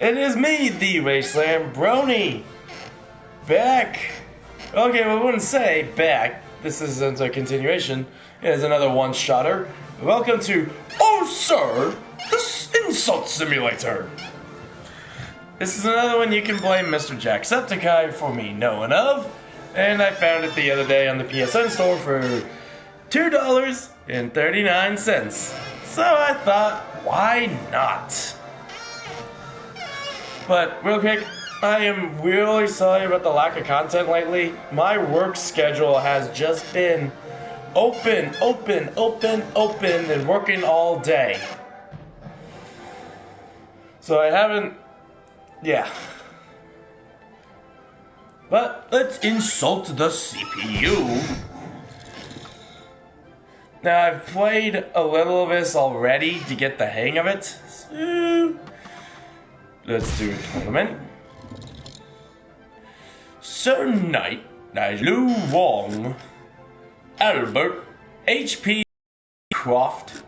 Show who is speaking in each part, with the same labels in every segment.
Speaker 1: It is me, the Wasteland Brony. Back. Okay, well, I wouldn't say back. This isn't a continuation. It is another one-shotter. Welcome to Oh Sir, the Insult Simulator. This is another one you can blame Mr. Jacksepticeye for me knowing of. And I found it the other day on the PSN store for $2.39. So I thought, why not? But real quick, I am really sorry about the lack of content lately. My work schedule has just been open, and working all day. So I haven't, yeah. But let's insult the CPU. Now I've played a little of this already to get the hang of it. So let's do a tournament. Sir Knight, Lu Wong, Albert, HP Croft,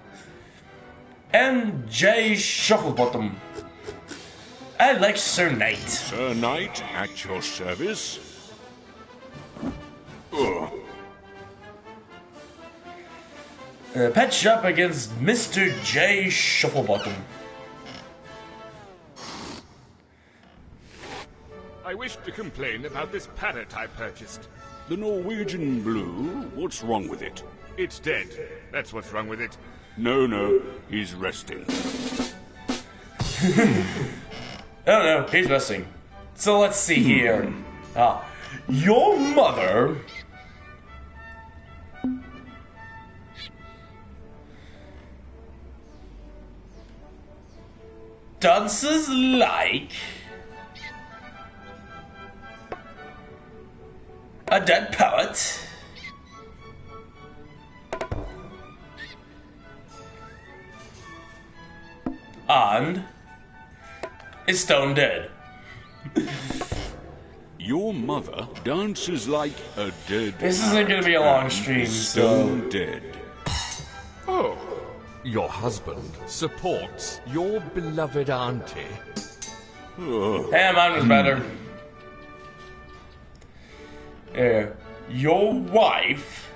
Speaker 1: and J Shufflebottom. I like Sir Knight.
Speaker 2: Sir Knight, at your service. Ugh.
Speaker 1: Pet Shop against Mr. J Shufflebottom.
Speaker 3: I wish to complain about this parrot I purchased.
Speaker 2: The Norwegian blue, what's wrong with it?
Speaker 3: It's dead. That's what's wrong with it.
Speaker 2: No, he's resting.
Speaker 1: Oh no, he's missing. So let's see here. Your mother dances like a dead poet. And is stone dead.
Speaker 2: Your mother dances like a dead.
Speaker 1: This isn't gonna be a long stream,
Speaker 2: stone
Speaker 1: so
Speaker 2: dead.
Speaker 3: Oh, your husband supports your beloved auntie.
Speaker 1: hey, mine was better. Yeah, your wife.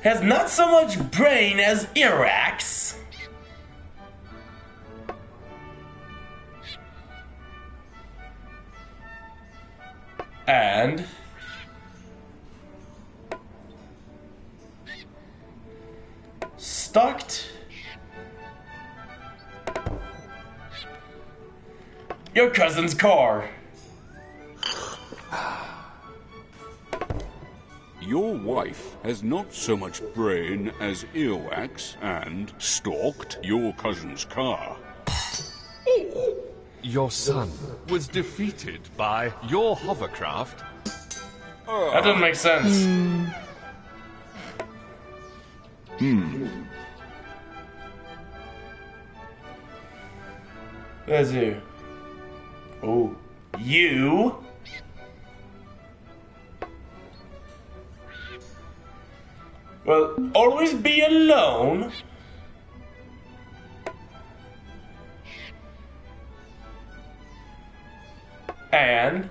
Speaker 1: Has not so much brain as Irax. And stalked your cousin's car.
Speaker 2: Your wife has not so much brain as earwax and stalked your cousin's car.
Speaker 3: Your son was defeated by your hovercraft.
Speaker 1: That doesn't make sense. There's you. Oh, you. Well, always be alone. And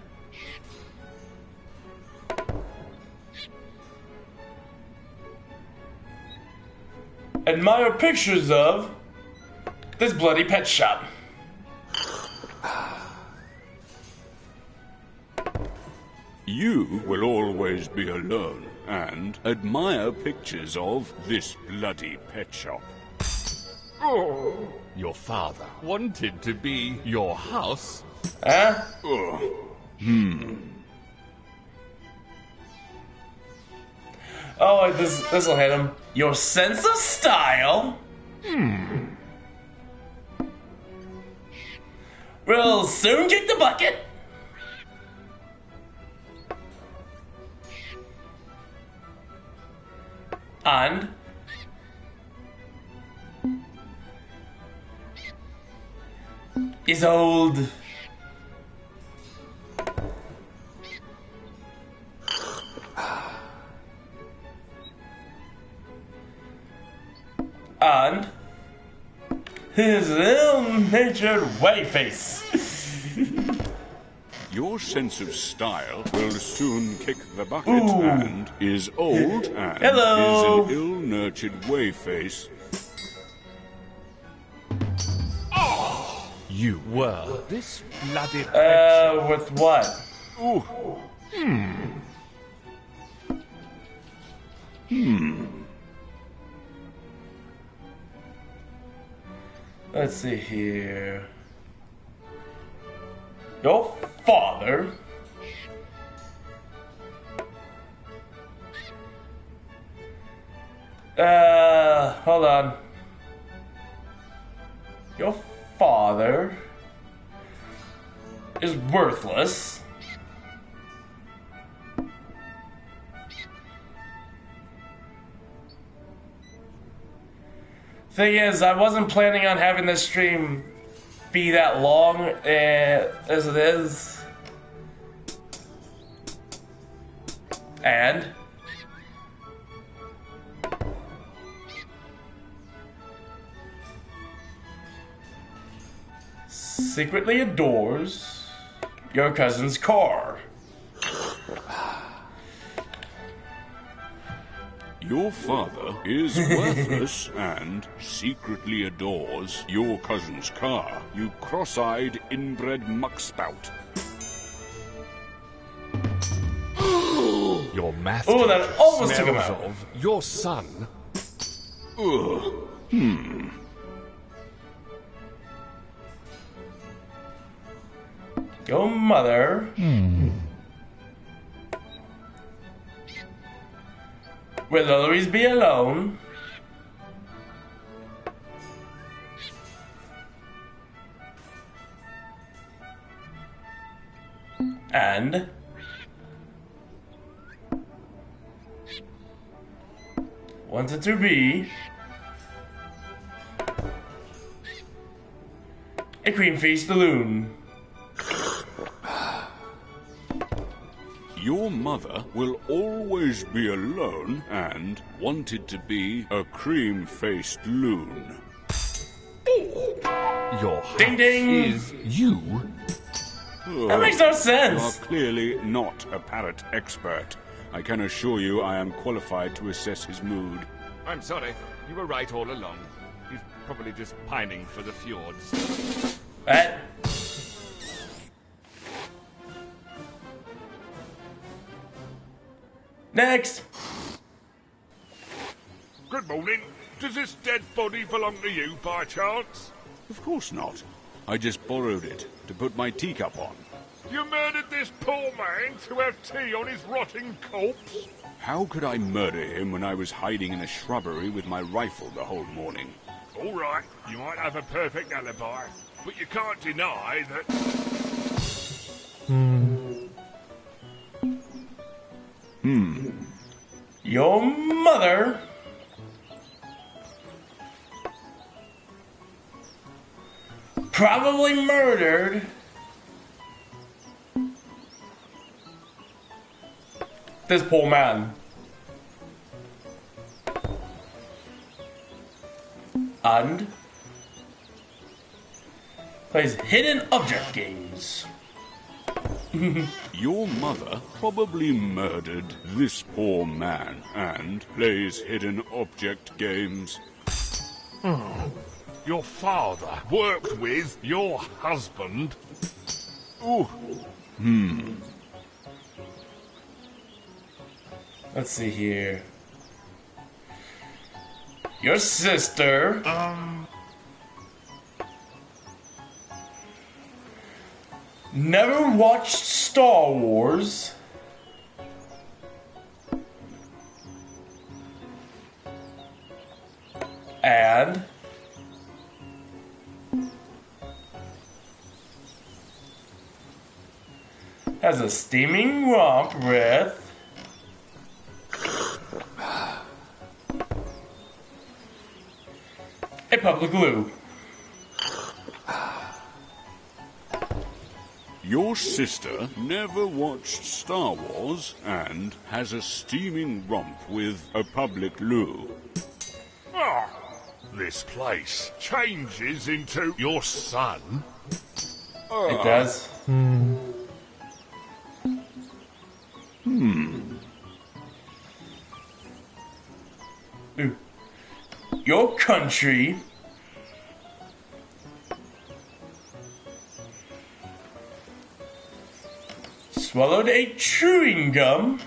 Speaker 1: admire pictures of this bloody pet shop.
Speaker 2: You will always be alone and admire pictures of this bloody pet shop.
Speaker 3: Oh, your father wanted to be your house.
Speaker 1: Huh? Oh, this'll hit him. Your sense of style. We'll soon kick the bucket. And is old. his ill-natured way face.
Speaker 2: Your sense of style will soon kick the bucket and is old and
Speaker 1: Hello.
Speaker 2: is an ill-nurtured way face.
Speaker 3: You were this bloody
Speaker 1: With what?
Speaker 3: Ooh.
Speaker 1: Let's see here. Your father. Hold on. Your father is worthless. Thing is, I wasn't planning on having this stream be that long as it is. And secretly adores your cousin's car.
Speaker 2: Your father is worthless and secretly adores your cousin's car, you cross-eyed inbred muckspout.
Speaker 3: Your master
Speaker 1: Oh, that almost took him
Speaker 3: smells
Speaker 1: out.
Speaker 3: of your son.
Speaker 2: Ugh.
Speaker 1: Your mother will always be alone. And wanted to be a cream-faced balloon.
Speaker 2: Your mother will always be alone and wanted to be a cream-faced loon.
Speaker 3: Your house
Speaker 1: Ding, ding.
Speaker 3: is you.
Speaker 1: That makes no
Speaker 2: You are
Speaker 1: sense.
Speaker 2: clearly not a parrot expert. I can assure you I am qualified to assess his mood.
Speaker 3: I'm sorry. You were right all along. He's probably just pining for the fjords.
Speaker 1: Right? Next.
Speaker 4: Good morning. Does this dead body belong to you by chance?
Speaker 2: Of course not. I just borrowed it to put my teacup on.
Speaker 4: You murdered this poor man to have tea on his rotting corpse?
Speaker 2: How could I murder him when I was hiding in a shrubbery with my rifle the whole morning?
Speaker 4: All right, you might have a perfect alibi, but you can't deny that...
Speaker 1: Your mother probably murdered this poor man. And plays hidden object games.
Speaker 2: Your mother probably murdered this poor man and plays hidden object games.
Speaker 4: Your father worked with your husband?
Speaker 2: Ooh,
Speaker 1: Let's see here. Your sister never watched Star Wars. And has a steaming romp with a public loo.
Speaker 2: your sister never watched Star Wars and has a steaming romp with a public loo.
Speaker 4: Ah, this place changes into your son?
Speaker 1: It does. Ooh. Your country swallowed a chewing gum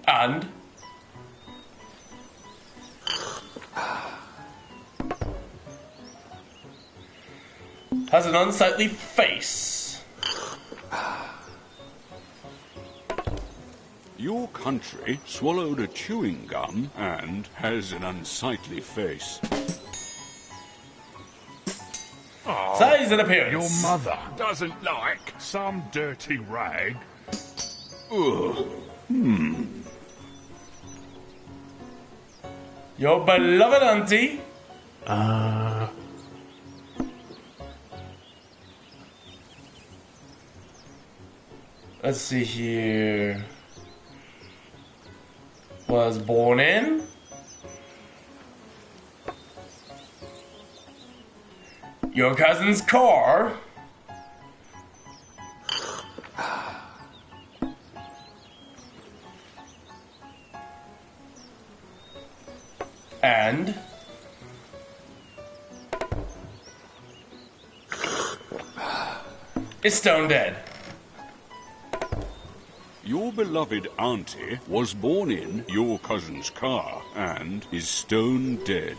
Speaker 1: and has an unsightly face.
Speaker 2: Your country swallowed a chewing gum and has an unsightly face.
Speaker 1: Size and appearance.
Speaker 4: Your mother doesn't like some dirty rag.
Speaker 2: Ugh.
Speaker 1: Your beloved auntie. Let's see here. Was born in your cousin's car. And is stone dead.
Speaker 2: Your beloved auntie was born in your cousin's car and is stone dead.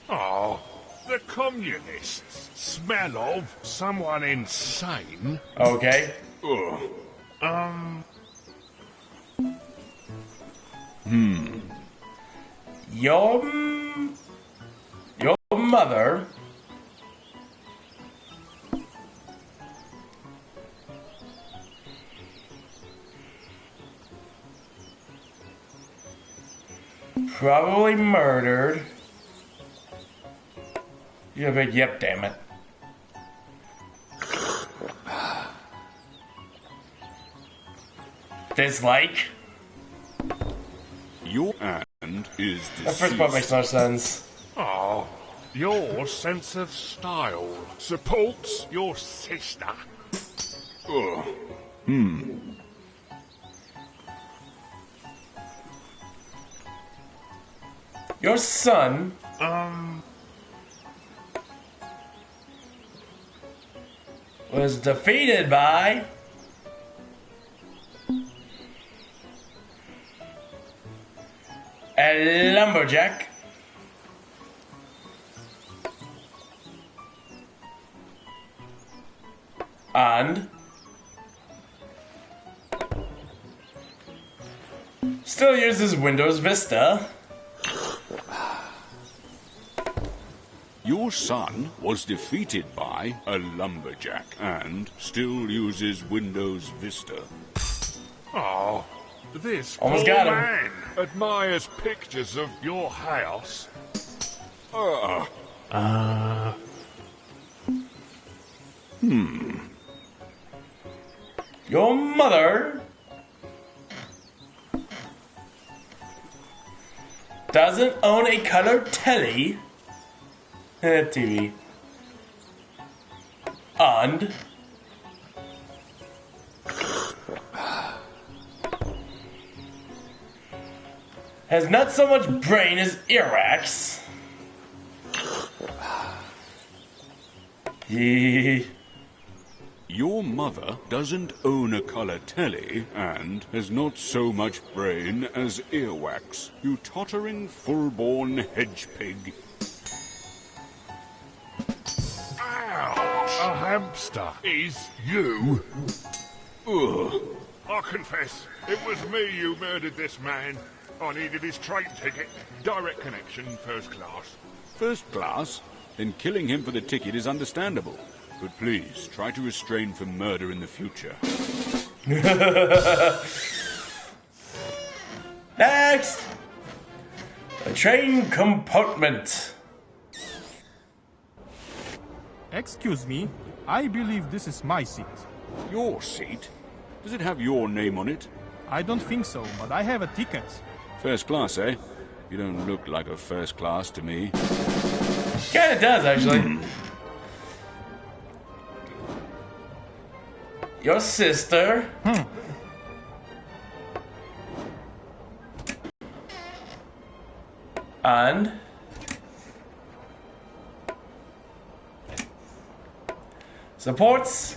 Speaker 4: Oh, the communists smell of someone insane.
Speaker 1: Okay.
Speaker 2: Ugh.
Speaker 1: Your mother probably murdered. You're a big yep, damn it. Dislike?
Speaker 2: Your aunt is
Speaker 1: That first part makes
Speaker 2: deceased.
Speaker 1: no sense.
Speaker 4: Oh, your sense of style supports your sister.
Speaker 2: Ugh.
Speaker 1: Your son was defeated by a lumberjack. And still uses Windows Vista.
Speaker 2: Your son was defeated by a lumberjack and still uses Windows Vista.
Speaker 4: Oh, this
Speaker 1: Almost
Speaker 4: poor
Speaker 1: got him.
Speaker 4: man admires pictures of your house.
Speaker 1: Your mother doesn't own a color telly. TV. And has not so much brain as earwax.
Speaker 2: Your mother doesn't own a color telly and has not so much brain as earwax, you tottering full-born hedge pig.
Speaker 4: Ow! A hamster is you.
Speaker 2: Ugh.
Speaker 4: I confess, it was me who murdered this man. I needed his train ticket. Direct connection, first class.
Speaker 2: First class? Then killing him for the ticket is understandable. But please, try to restrain from murder in the future.
Speaker 1: Next! The train compartment.
Speaker 5: Excuse me, I believe this is my seat.
Speaker 2: Your seat? Does it have your name on it?
Speaker 5: I don't think so, but I have a ticket.
Speaker 2: First class, eh? You don't look like a first class to me.
Speaker 1: Kinda does, actually. Your sister. And supports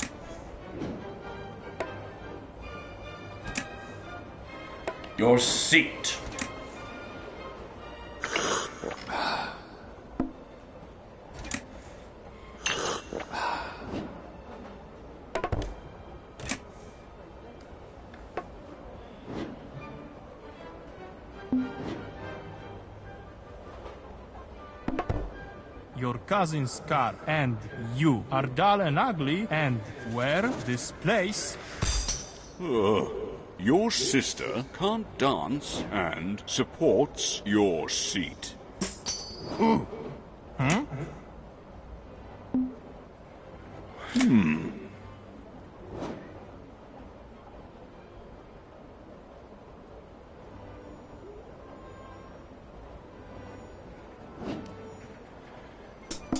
Speaker 1: your seat.
Speaker 5: Your cousin's car and you are dull and ugly and wear this place.
Speaker 2: Your sister can't dance and supports your seat.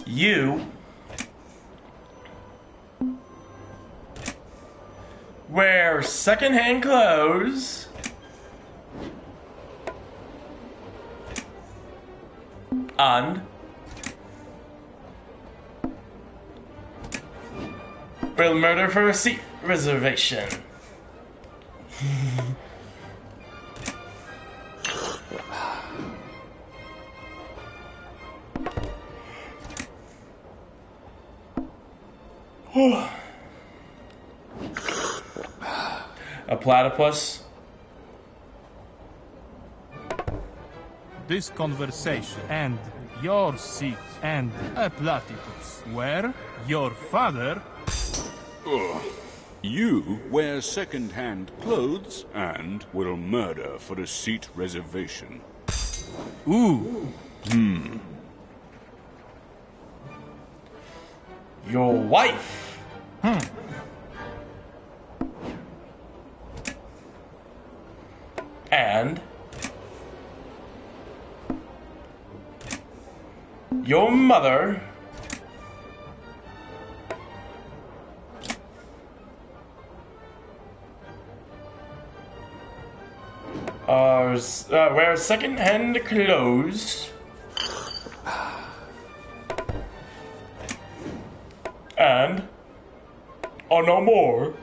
Speaker 1: You wear secondhand clothes and will murder for a seat reservation. A platypus.
Speaker 5: This conversation and your seat and a platypus where your father.
Speaker 2: You wear second-hand clothes and will murder for a seat reservation.
Speaker 5: Ooh.
Speaker 1: Your wife. And your mother wear second-hand clothes and are no more.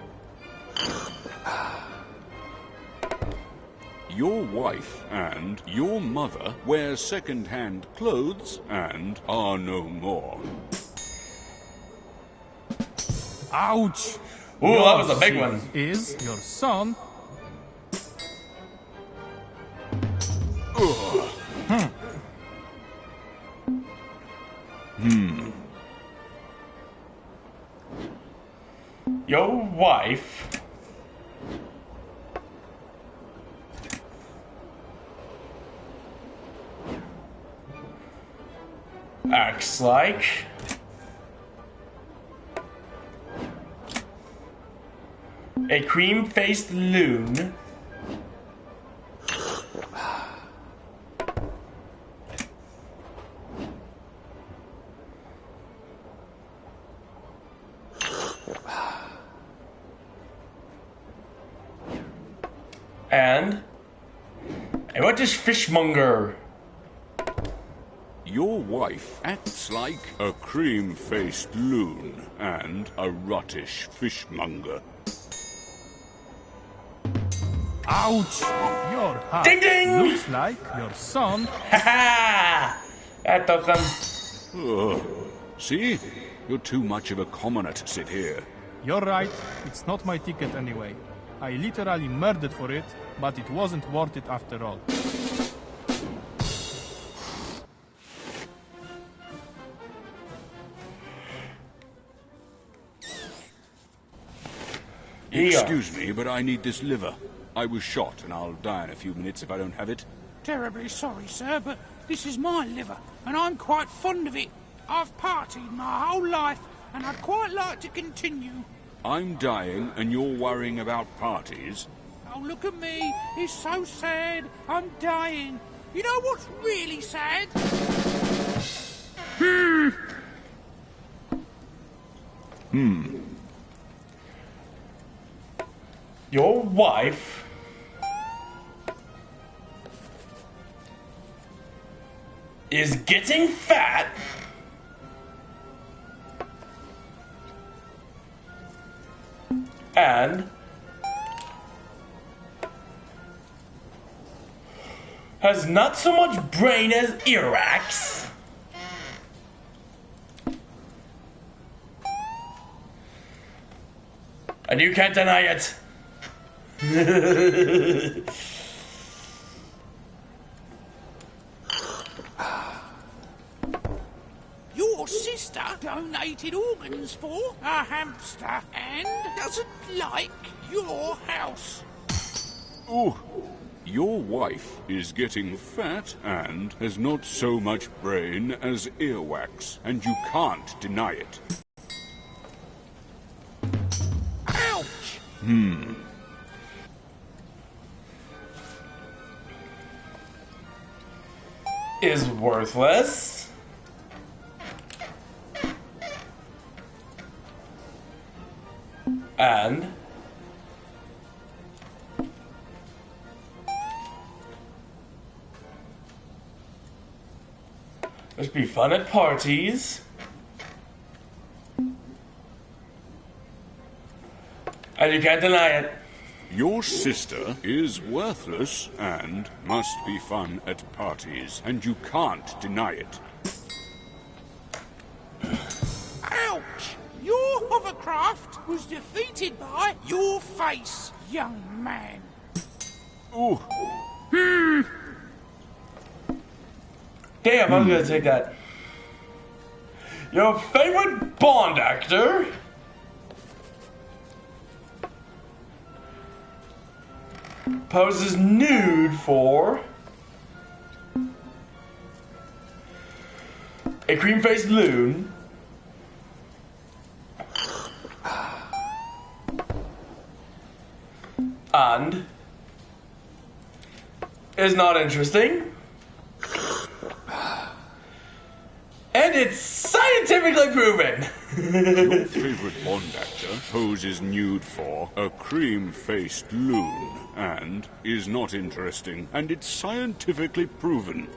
Speaker 2: Your wife and your mother wear second-hand clothes and are no more.
Speaker 5: Ouch!
Speaker 1: Ooh, that was a big one.
Speaker 5: Is your son.
Speaker 1: Your wife acts like a cream-faced loon. And what is fishmonger?
Speaker 2: Your wife acts like a cream-faced loon and a rottish fishmonger.
Speaker 5: Ouch! Your heart
Speaker 1: Ding ding!
Speaker 5: looks like your son.
Speaker 1: Ha ha! That took them.
Speaker 2: See? You're too much of a commoner to sit here.
Speaker 5: You're right, it's not my ticket anyway. I literally murdered for it, but it wasn't worth it after all.
Speaker 2: Excuse me, but I need this liver. I was shot, and I'll die in a few minutes if I don't have it.
Speaker 6: Terribly sorry, sir, but this is my liver, and I'm quite fond of it. I've partied my whole life, and I'd quite like to continue.
Speaker 2: I'm dying and you're worrying about parties?
Speaker 6: Oh, look at me. It's so sad. I'm dying. You know what's really sad?
Speaker 1: Your wife is getting fat and has not so much brain as earwax. And you can't deny it.
Speaker 6: Your sister donated organs for a hamster and doesn't like your house.
Speaker 2: Ooh, your wife is getting fat and has not so much brain as earwax, and you can't deny it.
Speaker 6: Ouch!
Speaker 1: Is worthless. And must be fun at parties. And you can't deny it.
Speaker 2: Your sister is worthless and must be fun at parties, and you can't deny it.
Speaker 6: Ouch! Your hovercraft was defeated by your face, young man.
Speaker 2: Ooh,
Speaker 1: Damn, I'm gonna take that. Your favorite Bond actor poses nude for a cream-faced loon and is not interesting. And it's scientifically proven.
Speaker 2: your favorite Bond actor poses nude for a cream-faced loon and is not interesting, and it's scientifically proven.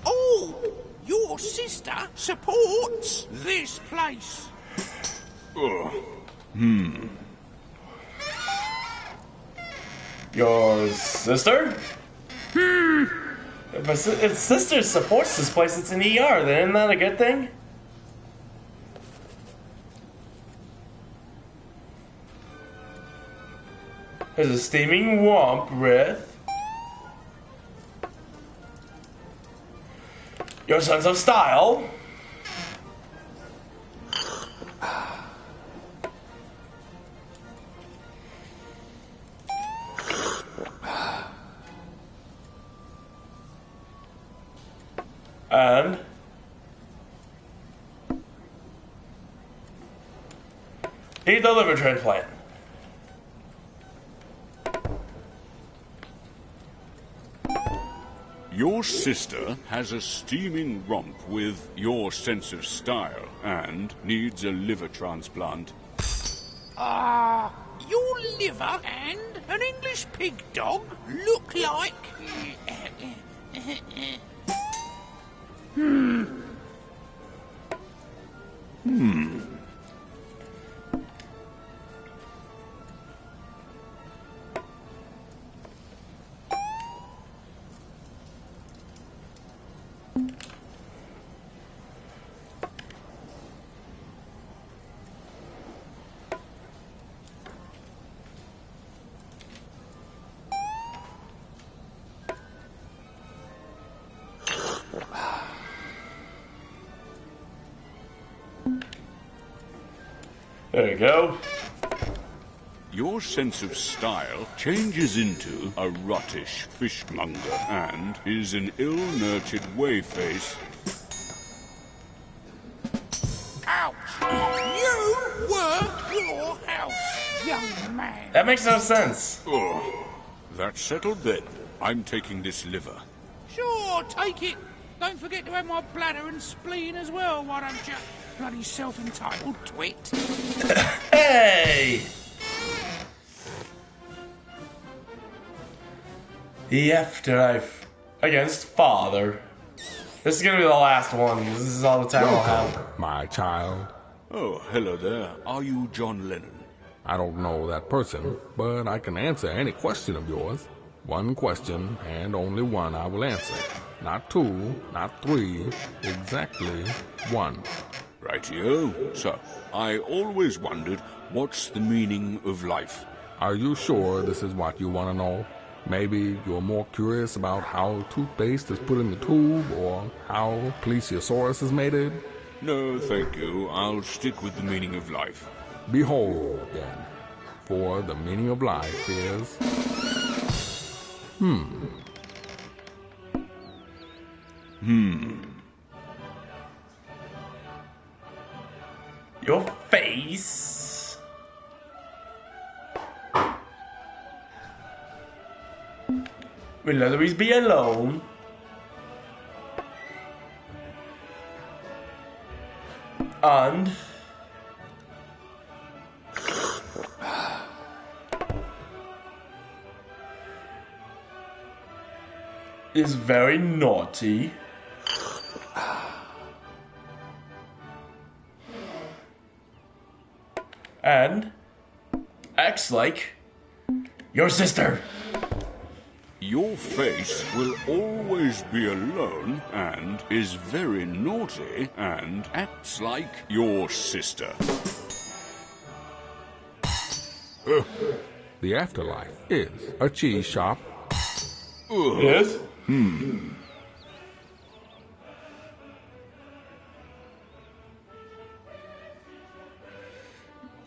Speaker 6: Oh, your sister supports this place.
Speaker 2: Ugh.
Speaker 1: Your sister? If sister supports this place, it's an ER, then isn't that a good thing? There's a steaming womp with your sense of style. And need the liver transplant.
Speaker 2: Your sister has a steaming romp with your sense of style and needs a liver transplant.
Speaker 6: Your liver and an English pig dog look like...
Speaker 1: There you go.
Speaker 2: Your sense of style changes into a rottish fishmonger and is an ill-nurtured wayface.
Speaker 6: Ouch! young man.
Speaker 1: That makes no sense.
Speaker 2: Oh, that's settled then. I'm taking this liver.
Speaker 6: Sure, take it. Don't forget to have my bladder and spleen as well, why don't you? Bloody self-entitled twit.
Speaker 1: Hey! The afterlife against father. This is gonna be the last one. This is all the time I'll have.
Speaker 7: My child.
Speaker 2: Oh, hello there. Are you John Lennon?
Speaker 7: I don't know that person, but I can answer any question of yours. One question, and only one I will answer. Not two, not three, exactly one.
Speaker 2: Rightio. So, I always wondered, what's the meaning of life?
Speaker 7: Are you sure this is what you want to know? Maybe you're more curious about how toothpaste is put in the tube, or how plesiosaurus is mated?
Speaker 2: No, thank you. I'll stick with the meaning of life.
Speaker 7: Behold, then, for the meaning of life is...
Speaker 1: Your face. Will always be alone. And is very naughty. And acts like your sister.
Speaker 2: Your face will always be alone and is very naughty and acts like your sister.
Speaker 7: The afterlife is a cheese shop.
Speaker 1: Yes?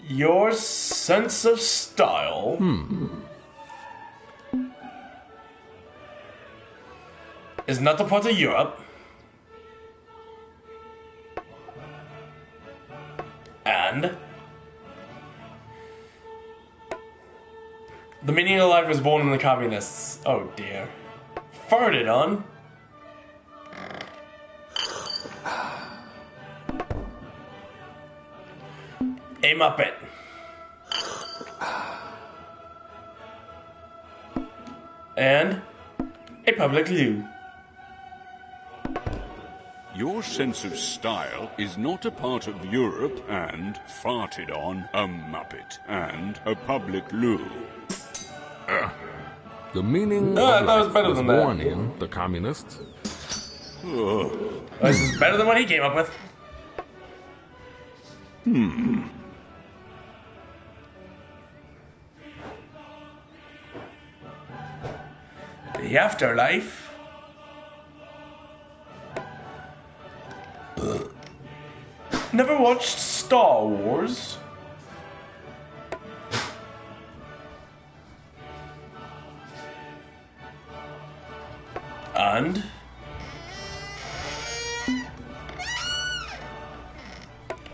Speaker 1: Your sense of style is not a part of Europe. And the meaning of life was born in the communists. Oh dear. Farted on. A Muppet. And a public loo.
Speaker 2: Your sense of style is not a part of Europe and farted on a Muppet and a public loo.
Speaker 7: The meaning
Speaker 1: that
Speaker 7: of
Speaker 1: was
Speaker 7: life
Speaker 1: better
Speaker 7: was
Speaker 1: than that.
Speaker 7: born in the communists.
Speaker 1: This is better than what he came up with. The afterlife. Never watched Star Wars. And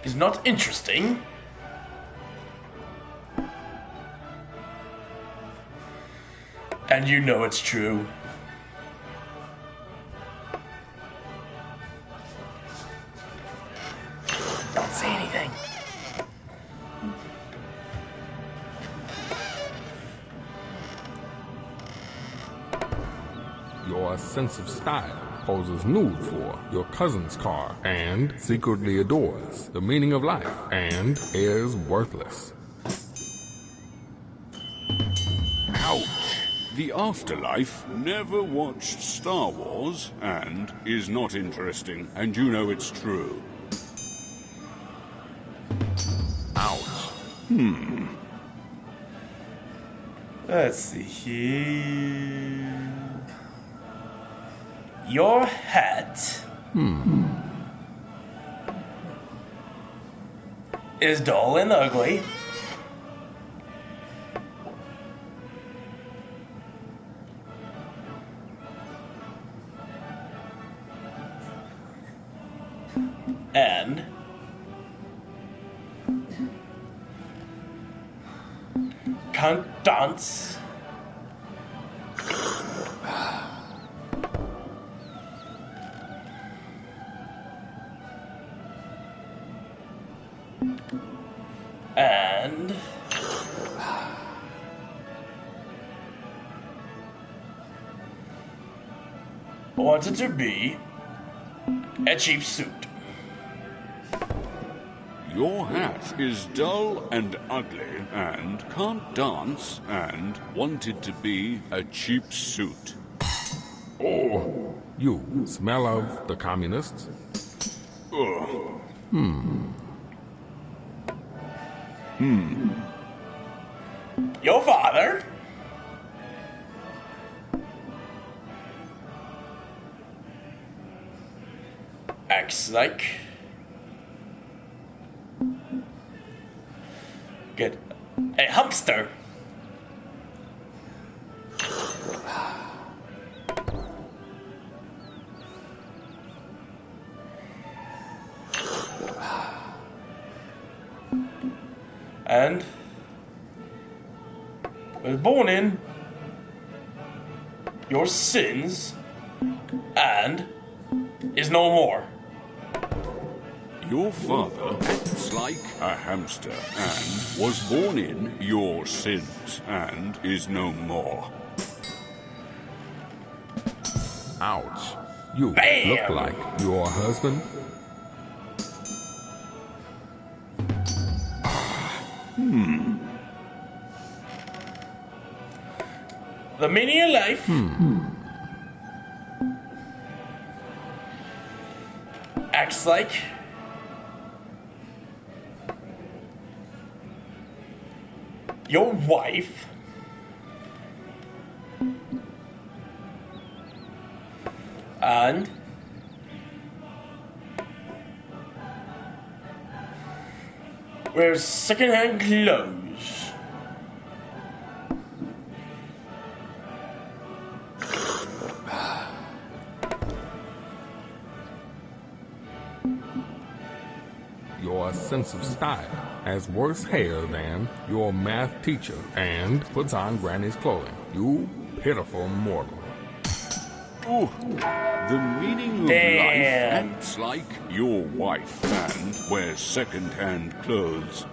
Speaker 1: is not interesting. And you know it's true. Don't say anything.
Speaker 7: Your sense of style poses nude for your cousin's car and secretly adores the meaning of life and is worthless.
Speaker 2: Ouch! The afterlife never watched Star Wars and is not interesting, and you know it's true.
Speaker 7: Ouch.
Speaker 1: Let's see here. Your hat is dull and ugly. And can't dance. And wanted to be a cheap suit.
Speaker 2: Your hat is dull and ugly, and can't dance, and wanted to be a cheap suit.
Speaker 7: Oh, you smell of the communists?
Speaker 2: Ugh.
Speaker 1: Your father? Acts like... Get a hamster. And was born in your sins and is no more.
Speaker 2: Your father acts like a hamster and was born in your sins and is no more.
Speaker 7: Ouch. You
Speaker 1: Bam!
Speaker 7: look like your husband?
Speaker 1: The meaning of life. Acts like your wife. And wears secondhand clothes.
Speaker 7: Your sense of style has worse hair than your math teacher and puts on granny's clothing. You pitiful mortal.
Speaker 2: Ooh, the meaning of
Speaker 1: Damn.
Speaker 2: life acts like your wife and wears second-hand clothes.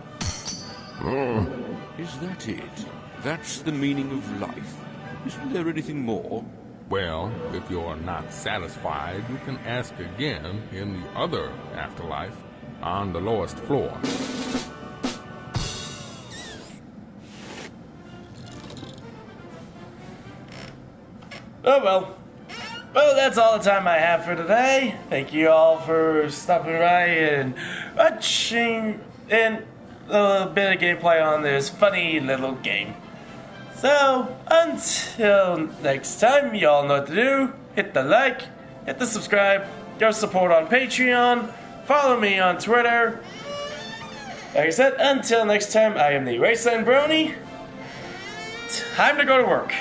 Speaker 2: Is that it? That's the meaning of life? Isn't there anything more?
Speaker 7: Well, if you're not satisfied, you can ask again in the other afterlife on the lowest floor.
Speaker 1: Oh well. Well, that's all the time I have for today. Thank you all for stopping by and watching and a little bit of gameplay on this funny little game. So, until next time, y'all know what to do. Hit the like, hit the subscribe, go support on Patreon, follow me on Twitter. Like I said, until next time, I am the Wasteland Brony. Time to go to work.